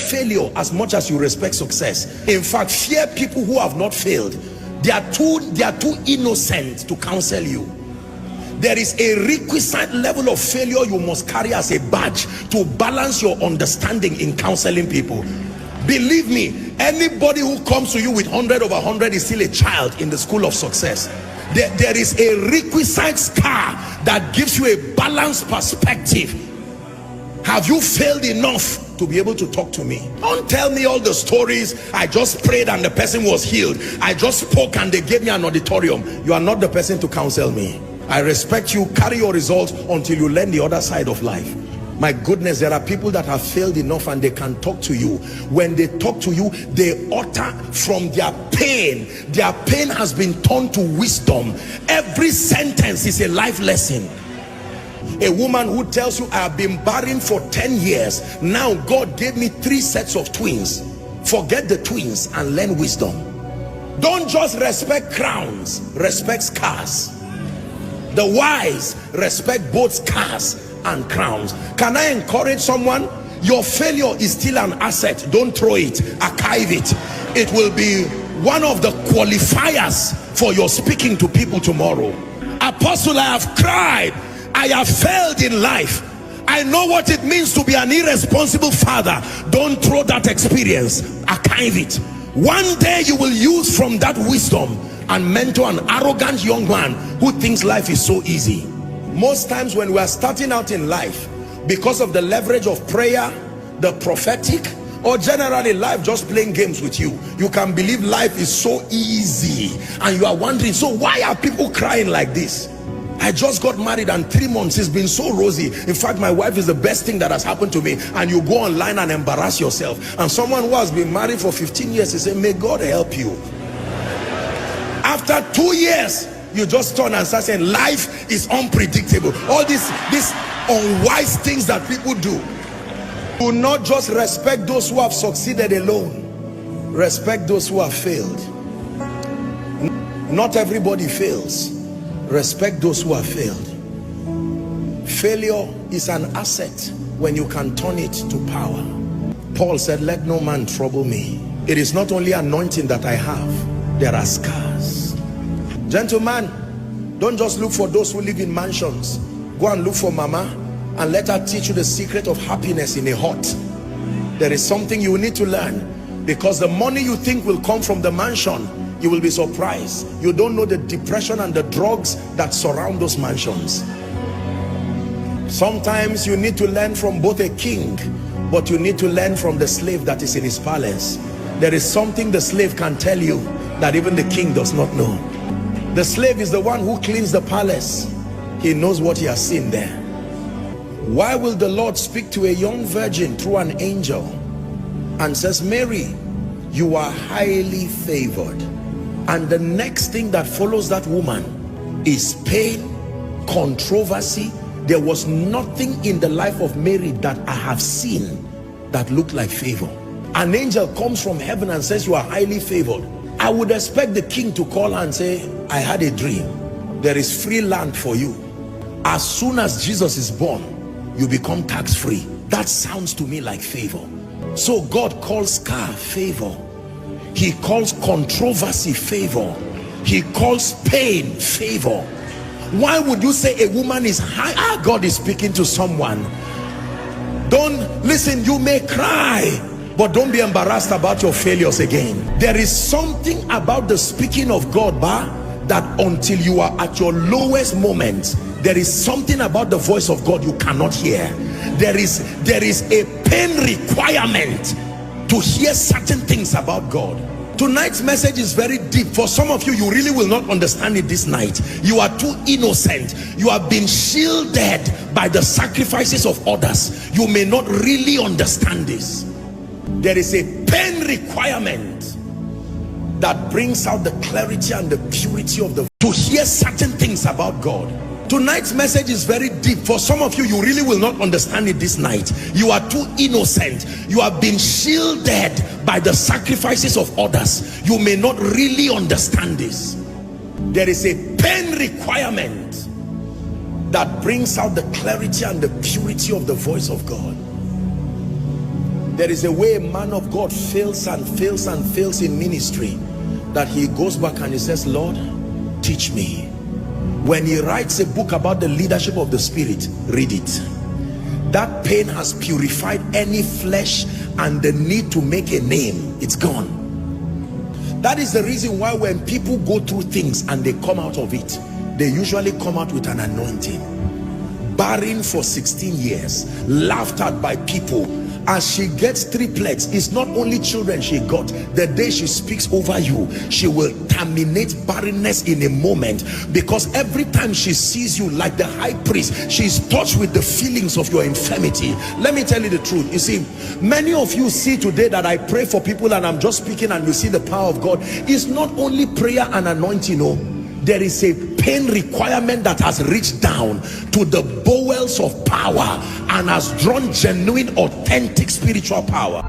failure as much as you respect success. In fact, fear people who have not failed. They are too innocent to counsel you. There is a requisite level of failure you must carry as a badge to balance your understanding in counseling people. Believe me, anybody who comes to you with 100 over 100 is still a child in the school of success. There is a requisite scar that gives you a balanced perspective. Have you failed enough to be able to talk to me? Don't tell me all the stories. I just prayed and the person was healed. I just spoke and they gave me an auditorium. You are not the person to counsel me. I respect you. Carry your results until you learn the other side of life. My goodness, there are people that have failed enough and they can talk to you. When they talk to you, they utter from their pain. Their pain has been turned to wisdom. Every sentence is a life lesson. A woman who tells you, I have been barren for 10 years. Now God gave me 3 sets of twins. Forget the twins and learn wisdom. Don't just respect crowns, respect scars. The wise respect both scars and crowns. Can I encourage someone? Your failure is still an asset. Don't throw it, archive it. It will be one of the qualifiers for your speaking to people tomorrow. Apostle, I have cried, I have failed in life. I know what it means to be an irresponsible father. Don't throw that experience, archive it. One day you will use from that wisdom and mentor an arrogant young man who thinks life is so easy. Most times when we are starting out in life, because of the leverage of prayer, the prophetic, or generally life just playing games with you, you can believe life is so easy and you are wondering, so why are people crying like this? I just got married and 3 months it's been so rosy. In fact, my wife is the best thing that has happened to me. And you go online and embarrass yourself. And someone who has been married for 15 years, he said, may God help you. After 2 years, you just turn and start saying life is unpredictable. All these unwise things that people do. Do not just respect those who have succeeded alone. Respect those who have failed. Not everybody fails. Respect those who have failed. Failure is an asset when you can turn it to power. Paul said, let no man trouble me. It is not only anointing that I have, there are scars. Gentlemen, don't just look for those who live in mansions. Go and look for mama and let her teach you the secret of happiness in a hut. There is something you need to learn, because the money you think will come from the mansion, you will be surprised. You don't know the depression and the drugs that surround those mansions. Sometimes you need to learn from both a king, but you need to learn from the slave that is in his palace. There is something the slave can tell you that even the king does not know. The slave is the one who cleans the palace. He knows what he has seen there. Why will the Lord speak to a young virgin through an angel and says, Mary, you are highly favored? And the next thing that follows that woman is pain, controversy. There was nothing in the life of Mary that I have seen that looked like favor. An angel comes from heaven and says you are highly favored. I would expect the king to call her and say, I had a dream. There is free land for you. As soon as Jesus is born, you become tax-free. That sounds to me like favor. So God calls scar favor. He calls controversy favor. He calls pain favor. Why would you say a woman is high? God is speaking to someone. Don't listen. You may cry, but don't be embarrassed about your failures again. There is something about the speaking of God, that until you are at your lowest moment, there is something about the voice of God you cannot hear. There is a pain requirement to hear certain things about God. Tonight's message is very deep. For some of you, you really will not understand it this night. You are too innocent. You have been shielded by the sacrifices of others. You may not really understand this. There is a pain requirement that brings out the clarity and the purity of the to hear certain things about God. Tonight's message is very deep. For some of you, you really will not understand it this night. You are too innocent. You have been shielded by the sacrifices of others. You may not really understand this. There is a pain requirement that brings out the clarity and the purity of the voice of God. There is a way a man of God fails and fails and fails in ministry, that he goes back and he says, Lord, teach me. When he writes a book about the leadership of the Spirit, read it. That pain has purified any flesh and the need to make a name. It's gone. That is the reason why when people go through things and they come out of it, they usually come out with an anointing. Barren for 16 years, laughed at by people. As she gets triplets, it's not only children she got. The day she speaks over you, she will terminate barrenness in a moment, because every time she sees you, like the high priest, she's touched with the feelings of your infirmity. Let me tell you the truth. You see, many of you see today that I pray for people and I'm just speaking and you see the power of God. It's not only prayer and anointing, no. There is a pain requirement that has reached down to the bowels of power and has drawn genuine, authentic spiritual power.